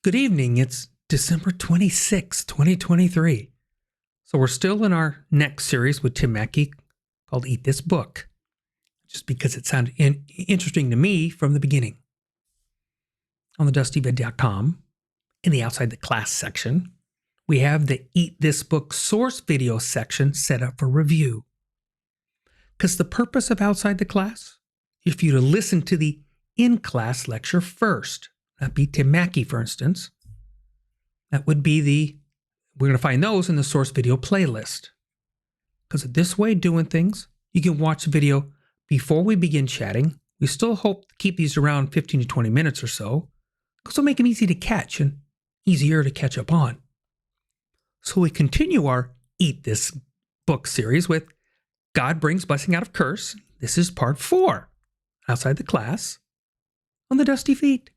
Good evening. It's December 26, 2023. So we're still in our next series with Tim Mackie called Eat This Book, just because it sounded interesting to me from the beginning. On TheDustyFeet.com, in the Outside the Class section, we have the Eat This Book source video section set up for review. Because the purpose of Outside the Class is for you to listen to the in-class lecture first. That'd be Tim Mackie, for instance. That would be we're going to find those in the source video playlist. Because this way of doing things, you can watch the video before we begin chatting. We still hope to keep these around 15 to 20 minutes or so, because it'll make them easy to catch and easier to catch up on. So we continue our Eat This Book series with God Brings Blessing Out of Curse. This is part 4, Outside the Class, on the Dusty Feet.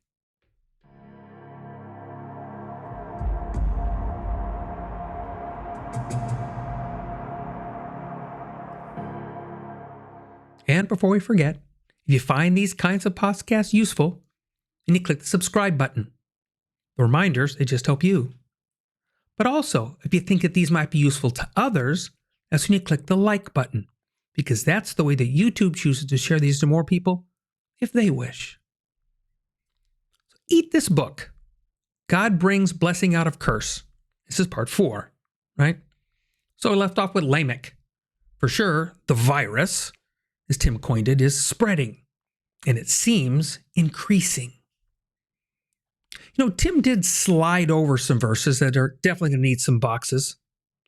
And before we forget, if you find these kinds of podcasts useful, then you click the subscribe button. The reminders, they just help you. But also, if you think that these might be useful to others, that's when you click the like button, because that's the way that YouTube chooses to share these to more people if they wish. So eat this book. God Brings Blessing Out of Curse. This is part 4, right? So I left off with Lamech. For sure, the virus, as Tim coined it, is spreading, and it seems increasing. You know, Tim did slide over some verses that are definitely going to need some boxes,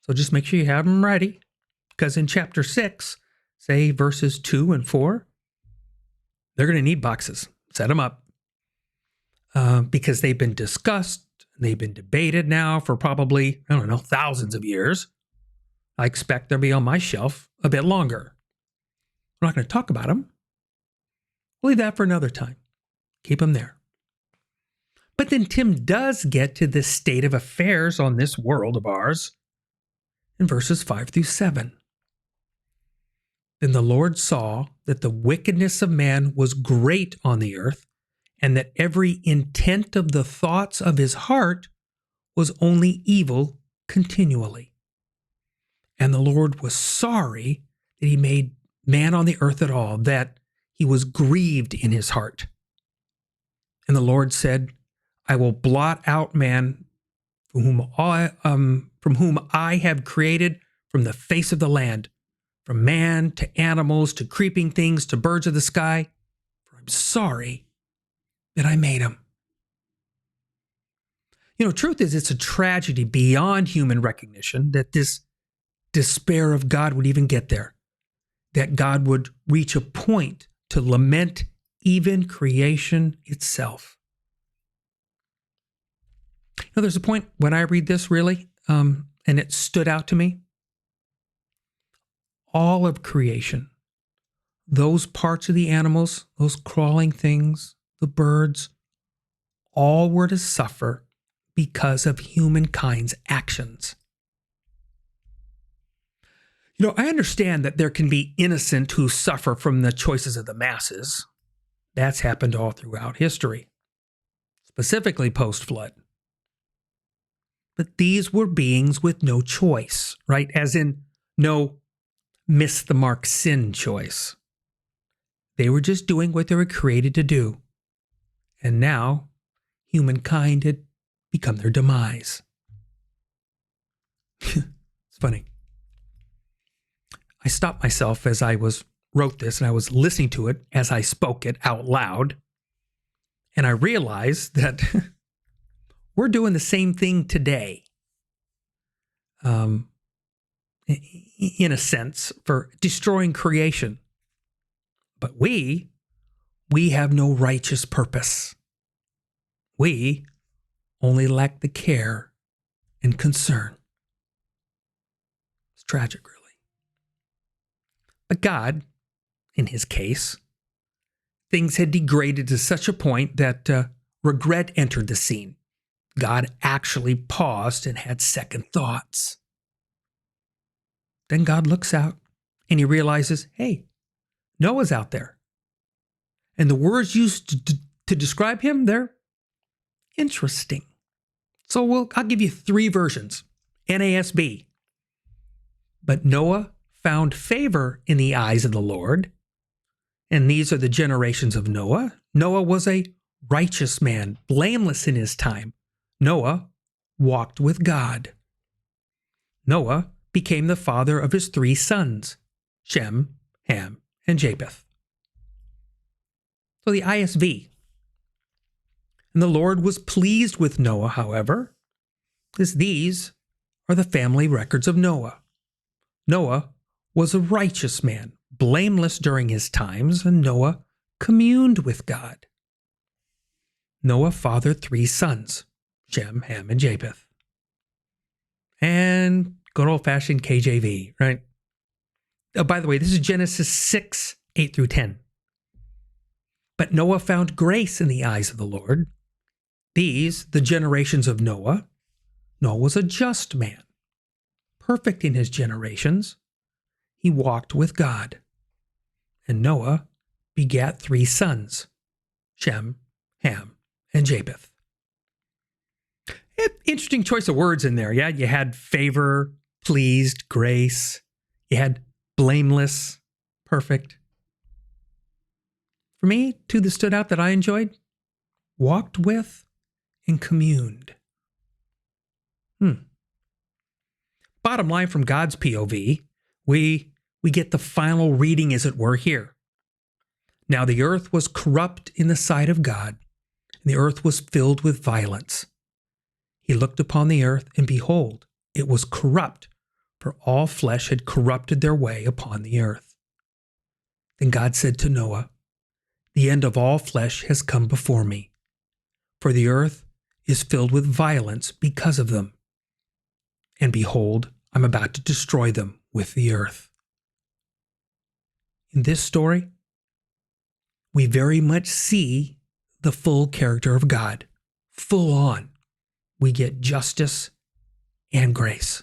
so just make sure you have them ready, because in chapter 6, say verses 2 and 4, they're going to need boxes. Set them up, because they've been discussed, they've been debated now for probably, thousands of years. I expect they'll be on my shelf a bit longer. We're not going to talk about them. We'll leave that for another time. Keep them there. But then Tim does get to the state of affairs on this world of ours in verses 5 through 7. Then the Lord saw that the wickedness of man was great on the earth, and that every intent of the thoughts of his heart was only evil continually. And the Lord was sorry that he made man on the earth at all, that he was grieved in his heart. And the Lord said, I will blot out man from whom I have created from the face of the land, from man to animals to creeping things to birds of the sky, for I'm sorry that I made him. You know, truth is, it's a tragedy beyond human recognition that this despair of God would even get there. That God would reach a point to lament even creation itself. You know, there's a point when I read this really, and it stood out to me. All of creation, those parts of the animals, those crawling things, the birds, all were to suffer because of humankind's actions. You know, I understand that there can be innocent who suffer from the choices of the masses. That's happened all throughout history, specifically post-flood. But these were beings with no choice, right? As in, no miss the mark sin choice. They were just doing what they were created to do. And now, humankind had become their demise. It's funny. I stopped myself as I wrote this, and I was listening to it as I spoke it out loud. And I realized that we're doing the same thing today. In a sense, for destroying creation. But we have no righteous purpose. We only lack the care and concern. It's tragic, really. But God, in his case, things had degraded to such a point that regret entered the scene. God actually paused and had second thoughts. Then God looks out and he realizes, hey, Noah's out there. And the words used to describe him, they're interesting. So I'll give you three versions. NASB. But Noah found favor in the eyes of the Lord. And these are the generations of Noah. Noah was a righteous man, blameless in his time. Noah walked with God. Noah became the father of his three sons, Shem, Ham, and Japheth. So the ISV. And the Lord was pleased with Noah, however, because these are the family records of Noah. Noah was a righteous man, blameless during his times, and Noah communed with God. Noah fathered three sons, Shem, Ham, and Japheth. And good old-fashioned KJV, right? Oh, by the way, this is Genesis 6, 8 through 10. But Noah found grace in the eyes of the Lord. These, the generations of Noah. Noah was a just man, perfect in his generations. He walked with God. And Noah begat three sons, Shem, Ham, and Japheth. Interesting choice of words in there. Yeah, you had favor, pleased, grace. You had blameless, perfect. For me, two that stood out that I enjoyed, walked with and communed. Bottom line from God's POV, we get the final reading, as it were, here. Now the earth was corrupt in the sight of God, and the earth was filled with violence. He looked upon the earth, and behold, it was corrupt, for all flesh had corrupted their way upon the earth. Then God said to Noah, "The end of all flesh has come before me, for the earth is filled with violence because of them. And behold, I'm about to destroy them with the earth." In this story, we very much see the full character of God, full on. We get justice and grace.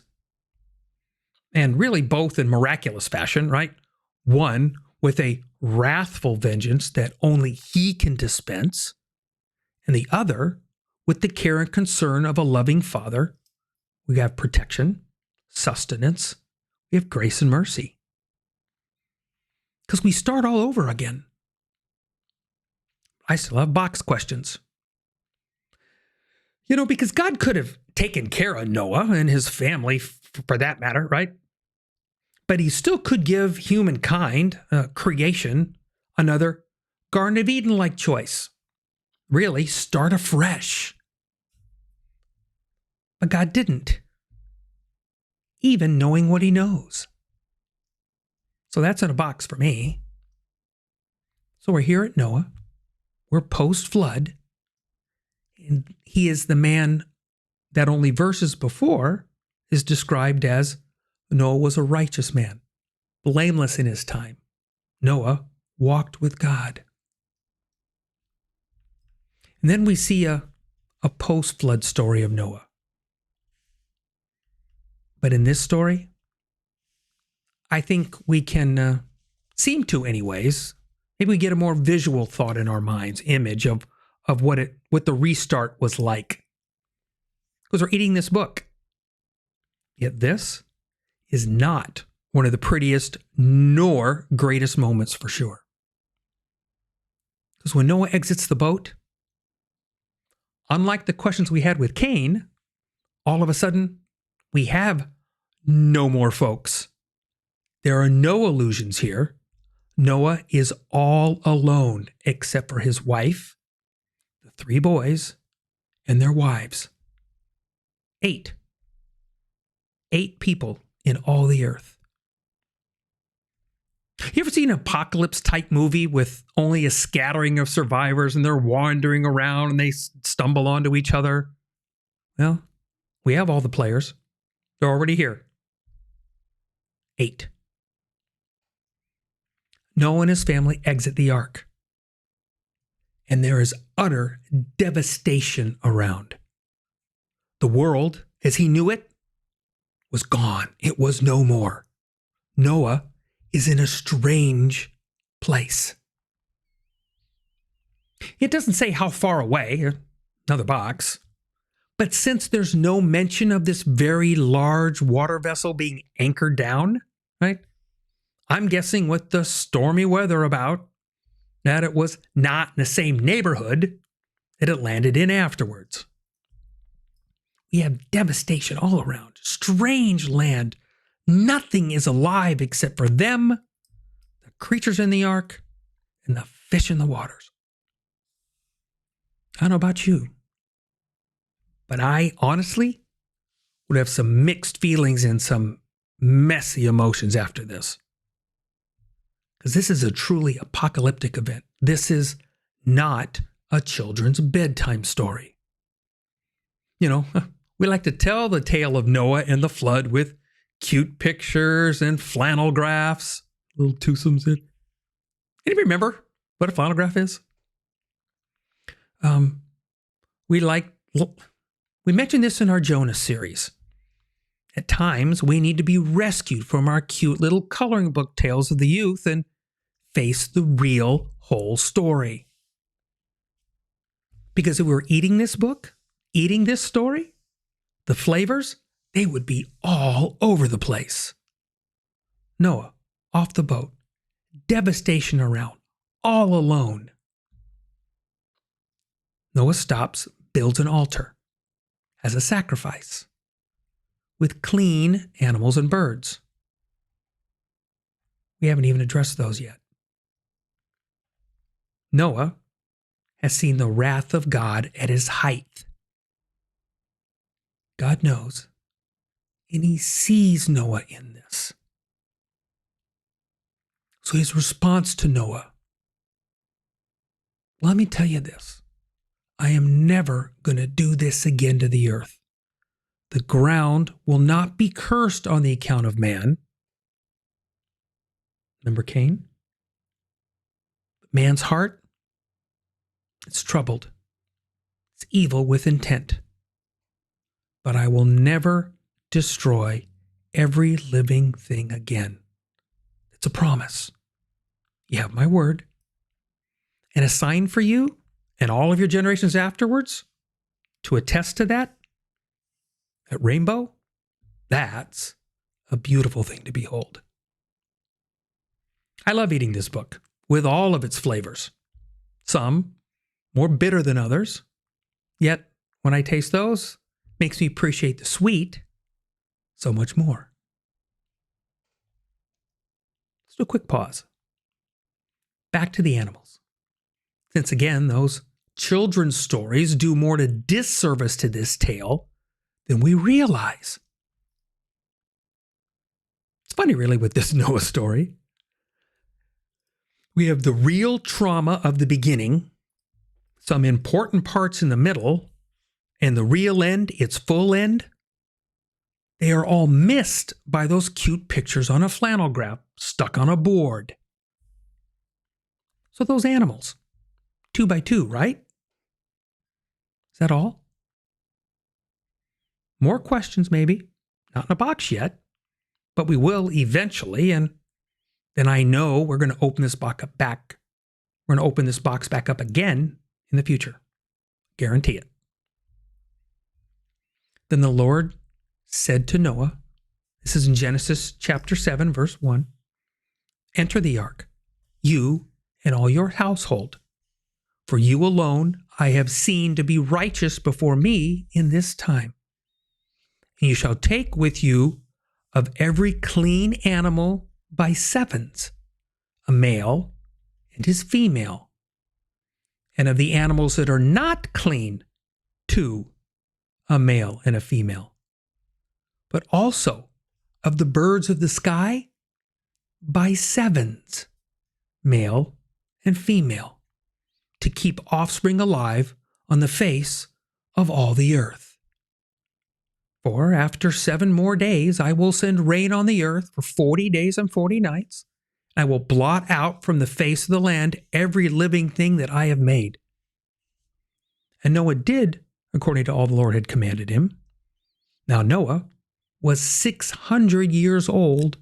And really both in miraculous fashion, right? One with a wrathful vengeance that only he can dispense, and the other with the care and concern of a loving father. We have protection, sustenance, we have grace and mercy. Because we start all over again. I still have box questions. Because God could have taken care of Noah and his family, for that matter, right? But he still could give humankind, creation, another Garden of Eden-like choice. Really, start afresh. But God didn't, even knowing what he knows. So that's in a box for me. So we're here at Noah. We're post-flood. And he is the man that only verses before is described as Noah was a righteous man, blameless in his time. Noah walked with God. And then we see a post-flood story of Noah. But in this story, I think we can seem to, anyways, maybe we get a more visual thought in our minds, image of what the restart was like. Because we're eating this book. Yet this is not one of the prettiest nor greatest moments for sure. Because when Noah exits the boat, unlike the questions we had with Cain, all of a sudden we have no more folks. There are no illusions here. Noah is all alone except for his wife, the three boys, and their wives. 8 people in all the earth. You ever seen an apocalypse type movie with only a scattering of survivors and they're wandering around and they stumble onto each other? Well, we have all the players. They're already here. 8. Noah and his family exit the ark. And there is utter devastation around. The world, as he knew it, was gone. It was no more. Noah is in a strange place. It doesn't say how far away, another box, But since there's no mention of this very large water vessel being anchored down, right? I'm guessing with the stormy weather about, that it was not in the same neighborhood that it landed in afterwards. We have devastation all around, strange land. Nothing is alive except for them, the creatures in the ark, and the fish in the waters. I don't know about you, but I honestly would have some mixed feelings and some messy emotions after this. Because this is a truly apocalyptic event. This is not a children's bedtime story. You know, we like to tell the tale of Noah and the flood with cute pictures and flannel graphs, little twosomes in. Anybody remember what a flannel graph is? We mentioned this in our Jonah series. At times, we need to be rescued from our cute little coloring book tales of the youth and face the real whole story. Because if we were eating this book, eating this story, the flavors, they would be all over the place. Noah, off the boat, devastation around, all alone. Noah stops, builds an altar as a sacrifice with clean animals and birds. We haven't even addressed those yet. Noah has seen the wrath of God at his height. God knows, and he sees Noah in this. So his response to Noah, let me tell you this, I am never going to do this again to the earth. The ground will not be cursed on the account of man. Remember Cain? Man's heart, it's troubled. It's evil with intent. But I will never destroy every living thing again. It's a promise. You have my word. And a sign for you and all of your generations afterwards to attest to that rainbow, that's a beautiful thing to behold. I love eating this book with all of its flavors. Some more bitter than others, yet when I taste those, it makes me appreciate the sweet so much more. Let's do a quick pause. Back to the animals. Since again, those children's stories do more to disservice to this tale than we realize. It's funny, really, with this Noah story. We have the real trauma of the beginning, some important parts in the middle, and the real end, its full end. They are all missed by those cute pictures on a flannel graph stuck on a board. So those animals, 2 by 2, right? Is that all? More questions, maybe. Not in a box yet, but we will eventually. And then I know we're going to open this box back. We're going to open this box back up again in the future. Guarantee it. Then the Lord said to Noah, this is in Genesis chapter 7, verse 1, enter the ark, you and all your household, for you alone I have seen to be righteous before me in this time. And you shall take with you of every clean animal by sevens, a male and his female, and of the animals that are not clean, 2, a male and a female, but also of the birds of the sky by sevens, male and female, to keep offspring alive on the face of all the earth. For after 7 more days I will send rain on the earth for 40 days and 40 nights. I will blot out from the face of the land every living thing that I have made. And Noah did according to all the Lord had commanded him. Now Noah was 600 years old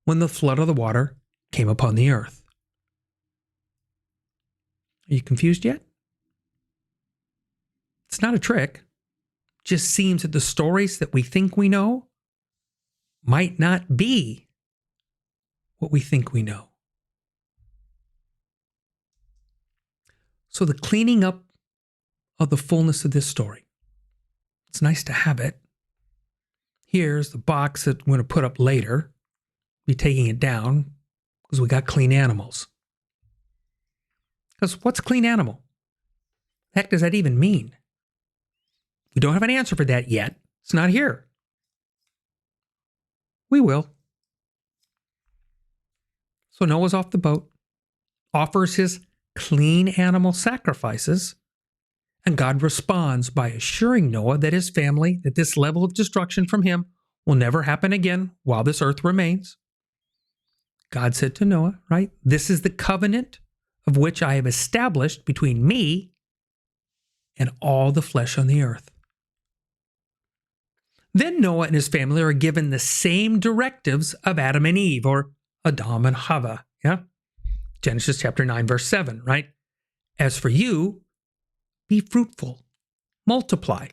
when the flood of the water came upon the earth. Are you confused yet? It's not a trick. just seems that the stories that we think we know might not be what we think we know. So the cleaning up of the fullness of this story, it's nice to have it. Here's the box that we're going to put up later. Be taking it down because we got clean animals. Because what's clean animal? The heck does that even mean? We don't have an answer for that yet. It's not here. We will. So Noah's off the boat, offers his clean animal sacrifices, and God responds by assuring Noah that his family, that this level of destruction from him will never happen again while this earth remains. God said to Noah, right, "This is the covenant of which I have established between me and all the flesh on the earth." Then Noah and his family are given the same directives of Adam and Eve, or Adam and Chava. Yeah? Genesis chapter 9, verse 7, right? "As for you, be fruitful, multiply,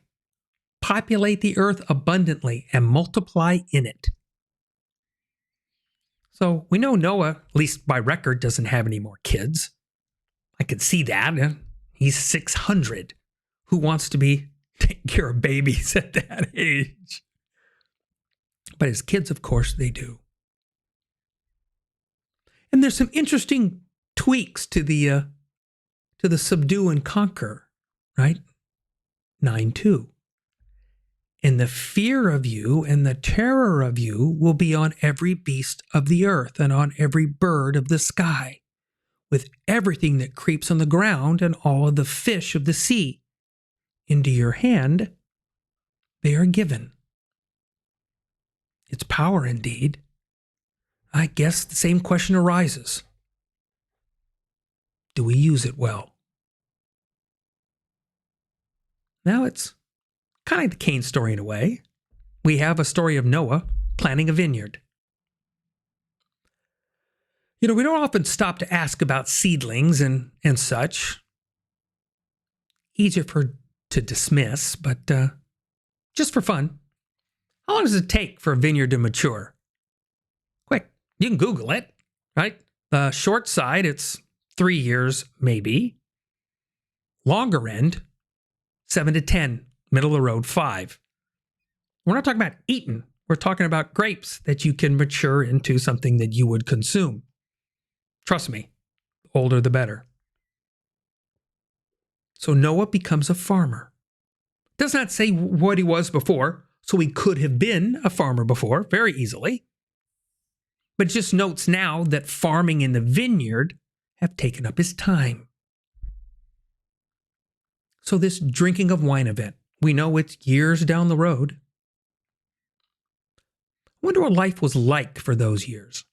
populate the earth abundantly, and multiply in it." So we know Noah, at least by record, doesn't have any more kids. I could see that. He's 600. Who wants to be taking care of babies at that age? But his kids, of course, they do. And there's some interesting tweaks to the subdue and conquer, right? 9:2. "And the fear of you and the terror of you will be on every beast of the earth and on every bird of the sky, with everything that creeps on the ground and all of the fish of the sea. Into your hand they are given." It's power indeed. I guess the same question arises. Do we use it well? Now it's kind of like the Cain story in a way. We have a story of Noah planting a vineyard. We don't often stop to ask about seedlings and such. Easier to dismiss, but just for fun, how long does it take for a vineyard to mature? Quick, you can Google it, right? The short side, it's 3 years, maybe. Longer end, 7 to 10. Middle of the road, 5. We're not talking about eating. We're talking about grapes that you can mature into something that you would consume. Trust me, the older the better. So Noah becomes a farmer. Does not say what he was before, so he could have been a farmer before, very easily. But just notes now that farming in the vineyard have taken up his time. So this drinking of wine event, we know it's years down the road. I wonder what life was like for those years.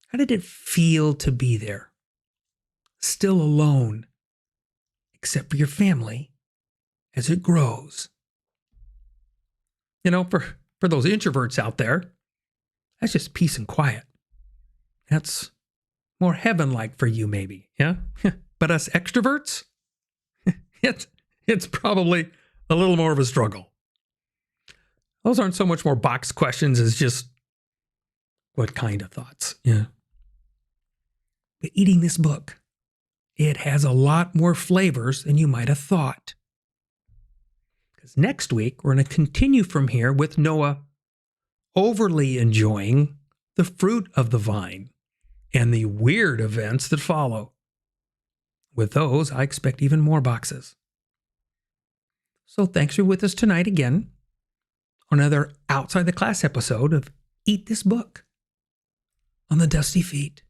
How did it feel to be there? Still alone, except for your family, as it grows. For those introverts out there, that's just peace and quiet. That's more heaven-like for you, maybe, yeah? But us extroverts, it's probably a little more of a struggle. Those aren't so much more box questions as just what kind of thoughts, yeah. But eating this book, it has a lot more flavors than you might have thought. Because next week, we're going to continue from here with Noah overly enjoying the fruit of the vine and the weird events that follow. With those, I expect even more boxes. So thanks for with us tonight again on another Outside the Class episode of Eat This Book on the Dusty Feet.